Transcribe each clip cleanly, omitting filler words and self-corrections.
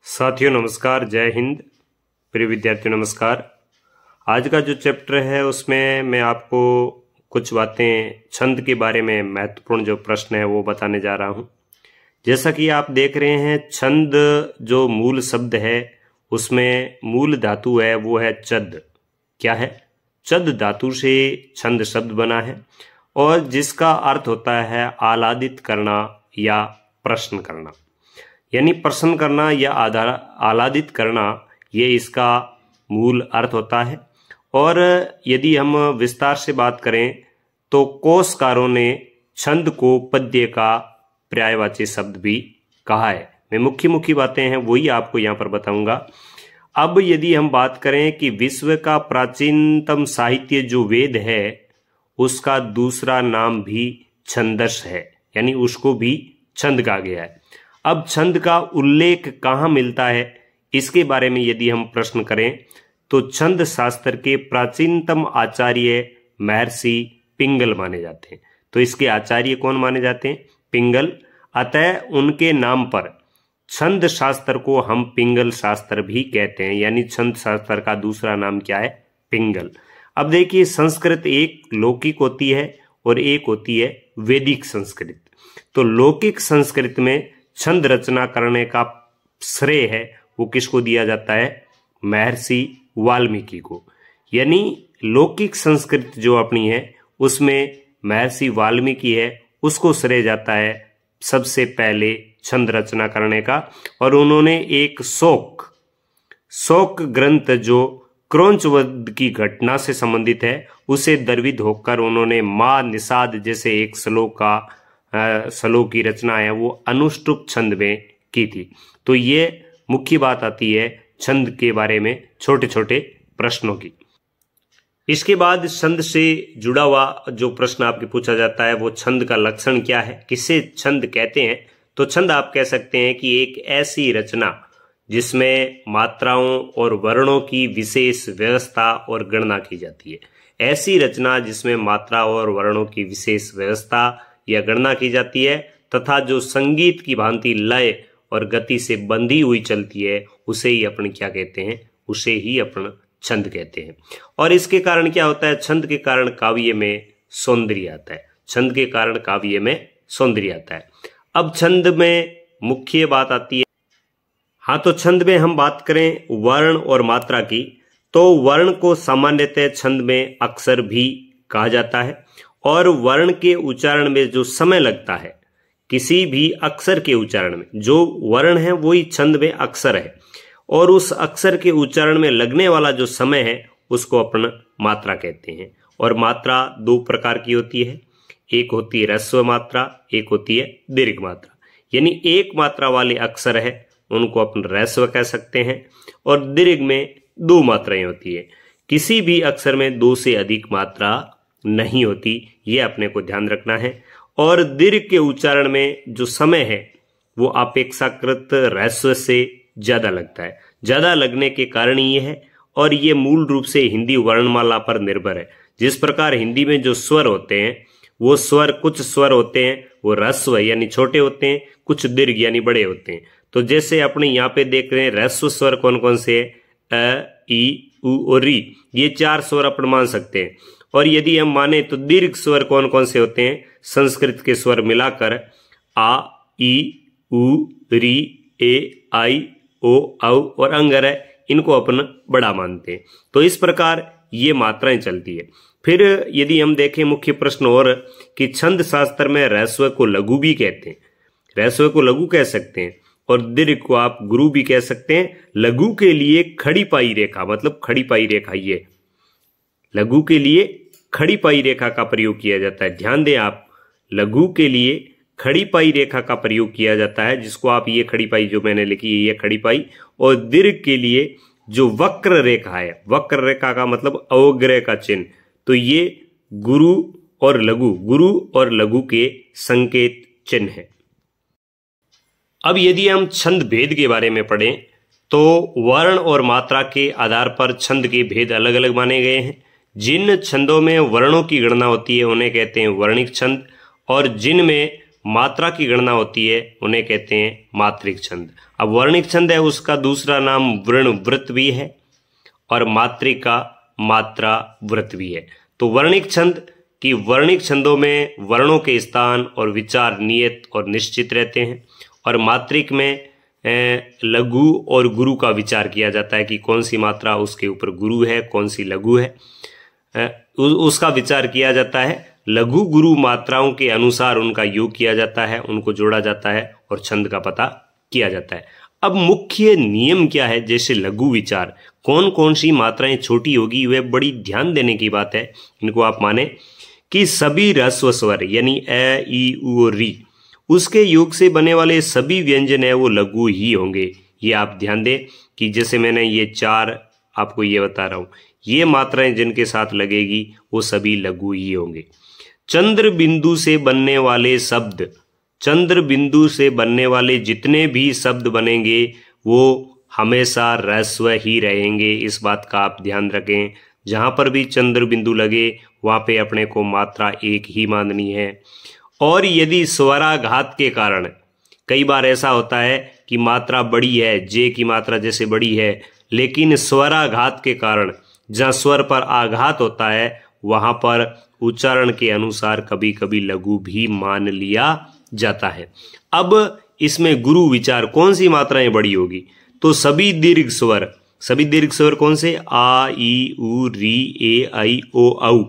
साथियों नमस्कार, जय हिंद। प्रिय विद्यार्थियों नमस्कार। आज का जो चैप्टर है उसमें मैं आपको कुछ बातें छंद के बारे में महत्वपूर्ण जो प्रश्न है वो बताने जा रहा हूँ। जैसा कि आप देख रहे हैं, छंद जो मूल शब्द है उसमें मूल धातु है वो है चद। क्या है? चद धातु से छंद शब्द बना है और जिसका अर्थ होता है आह्लादित करना या प्रश्न करना, यानी प्रश्न करना या आह्लादित करना, ये इसका मूल अर्थ होता है। और यदि हम विस्तार से बात करें तो कोशकारों ने छंद को पद्य का पर्यायवाची शब्द भी कहा है। मैं मुख्य मुख्य बातें हैं वही आपको यहाँ पर बताऊंगा। अब यदि हम बात करें कि विश्व का प्राचीनतम साहित्य जो वेद है उसका दूसरा नाम भी छंदस है, यानी उसको भी छंद कहा गया है। अब छंद का उल्लेख कहाँ मिलता है इसके बारे में यदि हम प्रश्न करें तो छंद शास्त्र के प्राचीनतम आचार्य महर्षि पिंगल माने जाते हैं। तो इसके आचार्य कौन माने जाते हैं? पिंगल। अतः उनके नाम पर छंद शास्त्र को हम पिंगल शास्त्र भी कहते हैं, यानी छंद शास्त्र का दूसरा नाम क्या है? पिंगल। अब देखिए, संस्कृत एक लौकिक होती है और एक होती है वैदिक संस्कृत। तो लौकिक संस्कृत में छंद रचना करने का श्रेय है वो किसको दिया जाता है? महर्षि वाल्मीकि को। यानी लौकिक संस्कृत जो अपनी है उसमें महर्षि वाल्मीकि है, उसको श्रेय जाता है सबसे पहले छंद रचना करने का। और उन्होंने एक शोक ग्रंथ जो क्रौंचवध की घटना से संबंधित है उसे दर्विद होकर उन्होंने माँ निषाद जैसे एक श्लोक की रचना है वो अनुष्टुप छंद में की थी। तो ये मुख्य बात आती है छंद के बारे में छोटे छोटे प्रश्नों की। इसके बाद छंद से जुड़ा हुआ जो प्रश्न आपके पूछा जाता है वो छंद का लक्षण क्या है, किसे छंद कहते हैं? तो छंद आप कह सकते हैं कि एक ऐसी रचना जिसमें मात्राओं और वर्णों की विशेष व्यवस्था और गणना की जाती है। ऐसी रचना जिसमें मात्रा और वर्णों की विशेष व्यवस्था या गणना की जाती है तथा जो संगीत की भांति लय और गति से बंधी हुई चलती है उसे ही अपन क्या कहते हैं? उसे ही अपन छंद कहते हैं। और इसके कारण क्या होता है? छंद के कारण काव्य में सौंदर्य आता है। छंद के कारण काव्य में सौंदर्य आता है। अब छंद में मुख्य बात आती है, हाँ, तो छंद में हम बात करें वर्ण और मात्रा की, तो वर्ण को सामान्यतः छंद में अक्षर भी कहा जाता है। और वर्ण के उच्चारण में जो समय लगता है, किसी भी अक्षर के उच्चारण में जो वर्ण है वही छंद में अक्षर है, और उस अक्षर के उच्चारण में लगने वाला जो समय है उसको अपन मात्रा कहते हैं। और मात्रा दो प्रकार की होती है, एक होती है ह्रस्व मात्रा, एक होती है दीर्घ मात्रा। यानी एक मात्रा वाले अक्षर है उनको अपन ह्रस्व कह सकते हैं, और दीर्घ में दो मात्राएं होती है। किसी भी अक्षर में दो से अधिक मात्रा नहीं होती, ये अपने को ध्यान रखना है। और दीर्घ के उच्चारण में जो समय है वो अपेक्षाकृत ह्रस्व से ज्यादा लगता है। ज्यादा लगने के कारण ये है, और ये मूल रूप से हिंदी वर्णमाला पर निर्भर है। जिस प्रकार हिंदी में जो स्वर होते हैं वो स्वर, कुछ स्वर होते हैं वो ह्रस्व यानी छोटे होते हैं, कुछ दीर्घ यानी बड़े होते हैं। तो जैसे अपने यहाँ पे देख रहे हैं ह्रस्व स्वर कौन कौन से है? अ, ई, उ और री, ये चार स्वर अपन मान सकते हैं। और यदि हम माने तो दीर्घ स्वर कौन कौन से होते हैं? संस्कृत के स्वर मिलाकर आ, ई, उ, री, ए, आई, ओ, औ और अंगर है, इनको अपन बड़ा मानते हैं। तो इस प्रकार ये मात्राएं चलती है। फिर यदि हम देखें मुख्य प्रश्न और कि छंद शास्त्र में ह्रस्व को लघु भी कहते हैं, ह्रस्व को लघु कह सकते हैं, और दीर्घ को आप गुरु भी कह सकते हैं। लघु के लिए खड़ी पाई रेखा, मतलब खड़ी पाई रेखा, ये लघु के लिए खड़ी पाई रेखा का प्रयोग किया जाता है। ध्यान दें आप, लघु के लिए खड़ी पाई रेखा का प्रयोग किया जाता है, जिसको आप ये खड़ी पाई जो मैंने लिखी है ये खड़ी पाई। और दीर्घ के लिए जो वक्र रेखा है, वक्र रेखा का मतलब अवग्रह का चिन्ह, तो ये गुरु और लघु के संकेत चिन्ह है। अब यदि हम छंद भेद के बारे में पढ़ें तो वर्ण और मात्रा के आधार पर छंद के भेद अलग अलग माने गए हैं। जिन छंदों में वर्णों की गणना होती है उन्हें कहते हैं वर्णिक छंद, और जिनमें मात्रा की गणना होती है उन्हें कहते हैं मात्रिक छंद। अब वर्णिक छंद है उसका दूसरा नाम वर्ण वृत्त भी है और मात्रिक का मात्रा वृत्त भी है। तो वर्णिक छंद की वर्णिक छंदों में वर्णों के स्थान और विचार नियत और निश्चित रहते हैं और मात्रिक में लघु और गुरु का विचार किया जाता है कि कौन सी मात्रा उसके ऊपर गुरु है, कौन सी लघु है, उसका विचार किया जाता है। लघु गुरु मात्राओं के अनुसार उनका योग किया जाता है, उनको जोड़ा जाता है और छंद का पता किया जाता है। अब मुख्य नियम क्या है? जैसे लघु विचार, कौन कौन सी मात्राएं छोटी होगी, वह बड़ी ध्यान देने की बात है। इनको आप माने कि सभी ह्रस्व स्वर यानी ए, ई, उ और री, उसके योग से बने वाले सभी व्यंजन है वो लघु ही होंगे। ये आप ध्यान दें कि जैसे मैंने ये चार आपको ये बता रहा हूं, ये मात्राएं जिनके साथ लगेगी वो सभी लघु ही होंगे। चंद्र बिंदु से बनने वाले शब्द, चंद्र बिंदु से बनने वाले जितने भी शब्द बनेंगे वो हमेशा ह्रस्व ही रहेंगे। इस बात का आप ध्यान रखें। जहां पर भी चंद्र बिंदु लगे वहां पे अपने को मात्रा एक ही माननी है। और यदि स्वराघात के कारण, कई बार ऐसा होता है कि मात्रा बड़ी है, जे की मात्रा जैसे बड़ी है, लेकिन स्वराघात के कारण जहाँ स्वर पर आघात होता है वहां पर उच्चारण के अनुसार कभी कभी लघु भी मान लिया जाता है। अब इसमें गुरु विचार, कौन सी मात्राएं बड़ी होगी? तो सभी दीर्घ स्वर, सभी दीर्घ स्वर कौन से? आ, ई, उ, री, ए, आई, ओ, औ।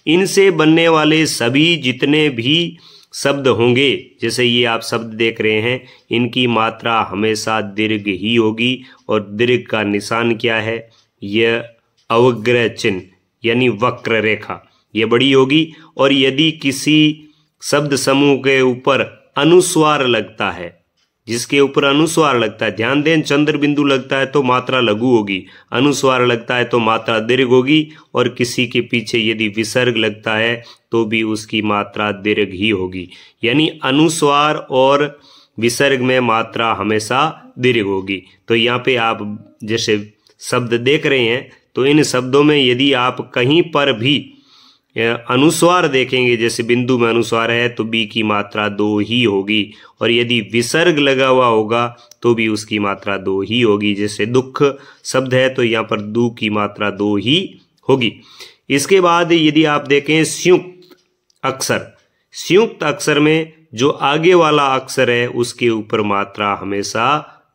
इनसे बनने वाले सभी जितने भी शब्द होंगे, जैसे ये आप शब्द देख रहे हैं, इनकी मात्रा हमेशा दीर्घ ही होगी। और दीर्घ का निशान क्या है? यह अवग्रह चिन्ह यानी वक्र रेखा, ये बड़ी होगी। और यदि किसी शब्द समूह के ऊपर अनुस्वार लगता है, जिसके ऊपर अनुस्वार लगता है, ध्यान दें, चंद्र बिंदु लगता है तो मात्रा लघु होगी, अनुस्वार लगता है तो मात्रा दीर्घ होगी, और किसी के पीछे यदि विसर्ग लगता है तो भी उसकी मात्रा दीर्घ ही होगी। यानी अनुस्वार और विसर्ग में मात्रा हमेशा दीर्घ होगी। तो यहाँ पे आप जैसे शब्द देख रहे हैं, तो इन शब्दों में यदि आप कहीं पर भी अनुस्वार देखेंगे, जैसे बिंदु में अनुस्वार है तो बी की मात्रा 2 ही होगी, और यदि विसर्ग लगा हुआ होगा तो भी उसकी मात्रा 2 ही होगी। जैसे दुख शब्द है तो यहाँ पर दू की मात्रा 2 ही होगी। इसके बाद यदि आप देखें संयुक्त अक्षर, संयुक्त अक्षर में जो आगे वाला अक्षर है उसके ऊपर मात्रा हमेशा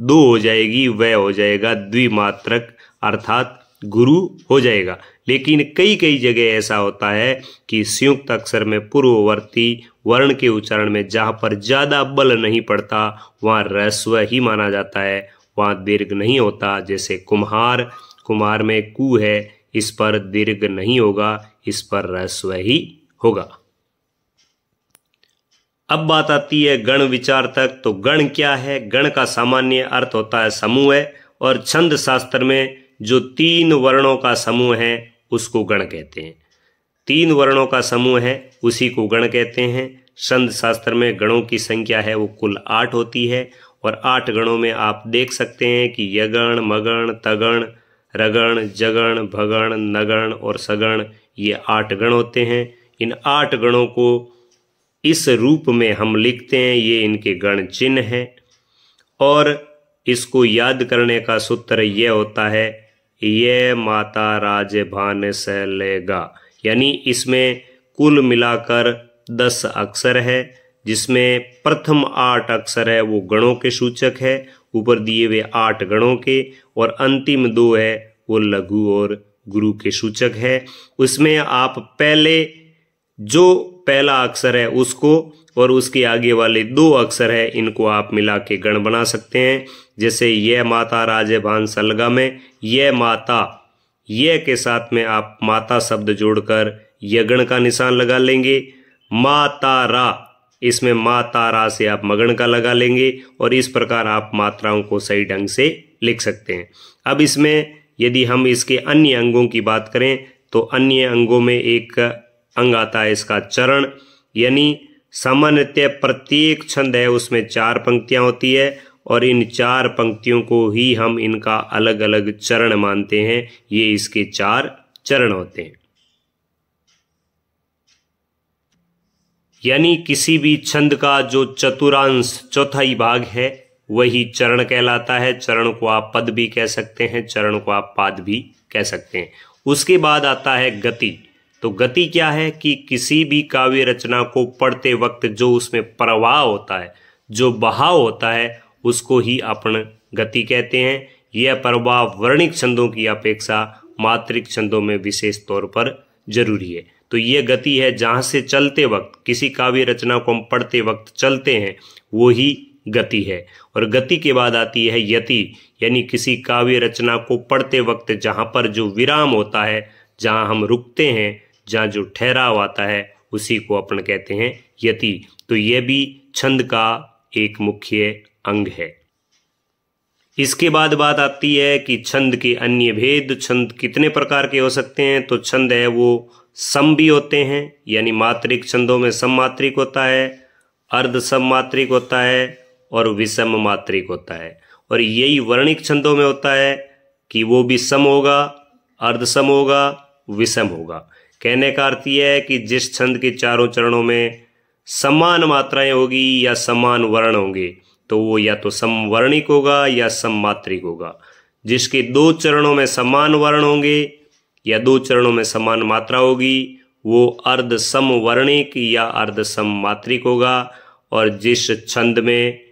2 हो जाएगी, वह हो जाएगा द्विमात्रक अर्थात गुरु हो जाएगा। लेकिन कई कई जगह ऐसा होता है कि संयुक्त अक्षर में पूर्ववर्ती वर्ण के उच्चारण में जहां पर ज्यादा बल नहीं पड़ता वहां ह्रस्व ही माना जाता है, वहां दीर्घ नहीं होता। जैसे कुम्हार, कुम्हार में कु है, इस पर दीर्घ नहीं होगा, इस पर ह्रस्व ही होगा। अब बात आती है गण विचार तक। तो गण क्या है? गण का सामान्य अर्थ होता है समूह है, और छंद शास्त्र में जो 3 वर्णों का समूह है उसको गण कहते हैं। 3 वर्णों का समूह है उसी को गण कहते हैं। छंद शास्त्र में गणों की संख्या है वो कुल 8 होती है, और 8 गणों में आप देख सकते हैं कि यगण, मगण, तगण, रगण, जगण, भगण, नगण और सगण, ये 8 गण होते हैं। इन 8 गणों को इस रूप में हम लिखते हैं, ये इनके गण चिन्ह हैं। और इसको याद करने का सूत्र यह होता है, ये माता राज भान सलेगा, यानी इसमें कुल मिलाकर 10 अक्षर है, जिसमें प्रथम 8 अक्षर है वो गणों के सूचक है, ऊपर दिए हुए 8 गणों के, और अंतिम 2 है वो लघु और गुरु के सूचक है। उसमें आप पहले जो पहला अक्षर है उसको और उसके आगे वाले 2 अक्षर है इनको आप मिला के गण बना सकते हैं। जैसे यह माता राजे भान सलगा में यह माता, यह के साथ में आप माता शब्द जोड़कर यगण का निशान लगा लेंगे। माता रा, इसमें माता रा से आप मगण का लगा लेंगे, और इस प्रकार आप मात्राओं को सही ढंग से लिख सकते हैं। अब इसमें यदि हम इसके अन्य अंगों की बात करें तो अन्य अंगों में एक अंग आता है इसका चरण, यानी सामान्यतः प्रत्येक छंद है उसमें 4 पंक्तियां होती है, और इन 4 पंक्तियों को ही हम इनका अलग अलग चरण मानते हैं। ये इसके 4 चरण होते हैं। यानी किसी भी छंद का जो चतुर्थांश चौथाई भाग है वही चरण कहलाता है। चरण को आप पद भी कह सकते हैं, चरण को आप पाद भी कह सकते हैं। उसके बाद आता है गति। तो गति क्या है कि किसी भी काव्य रचना को पढ़ते वक्त जो उसमें प्रवाह होता है, जो बहाव होता है, उसको ही अपन गति कहते हैं। यह प्रवाह वर्णिक छंदों की अपेक्षा मात्रिक छंदों में विशेष तौर पर जरूरी है। तो यह गति है, जहां से चलते वक्त किसी काव्य रचना को हम पढ़ते वक्त चलते हैं, वो ही गति है। और गति के बाद आती है यति, यानी किसी काव्य रचना को पढ़ते वक्त जहां पर जो विराम होता है, जहां हम रुकते हैं, जहां जो ठहराव आता है, उसी को अपन कहते हैं यति। तो यह भी छंद का एक मुख्य अंग है। इसके बाद बात आती है कि छंद के अन्य भेद। छंद कितने प्रकार के हो सकते हैं? तो छंद है वो सम भी होते हैं, यानी मात्रिक छंदों में सम मात्रिक होता है, अर्ध सम मात्रिक होता है और विषम मात्रिक होता है। और यही वर्णिक छंदों में होता है कि वो भी सम होगा, अर्ध सम होगा, विषम होगा। कहने का अर्थ यह है कि जिस छंद के चारों चरणों में समान मात्राएं होगी या समान वर्ण होंगे, तो वो या तो समवर्णिक होगा या सममात्रिक होगा। जिसके दो चरणों में समान वर्ण होंगे या दो चरणों में समान मात्रा होगी, वो अर्ध समवर्णिक या अर्ध सममात्रिक होगा। और जिस छंद में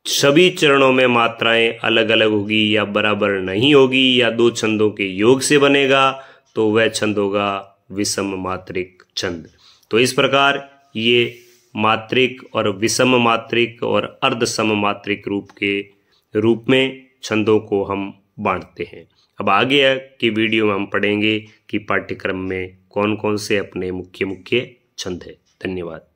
सभी चरणों में मात्राएं अलग अलग होगी या बराबर नहीं होगी या दो छंदों के योग से बनेगा, तो वह छंद होगा विषम मात्रिक छंद। तो इस प्रकार ये मात्रिक और विषम मात्रिक और अर्ध सम मात्रिक रूप में छंदों को हम बांटते हैं। अब आगे की वीडियो में हम पढ़ेंगे कि पाठ्यक्रम में कौन कौन से अपने मुख्य छंद है। धन्यवाद।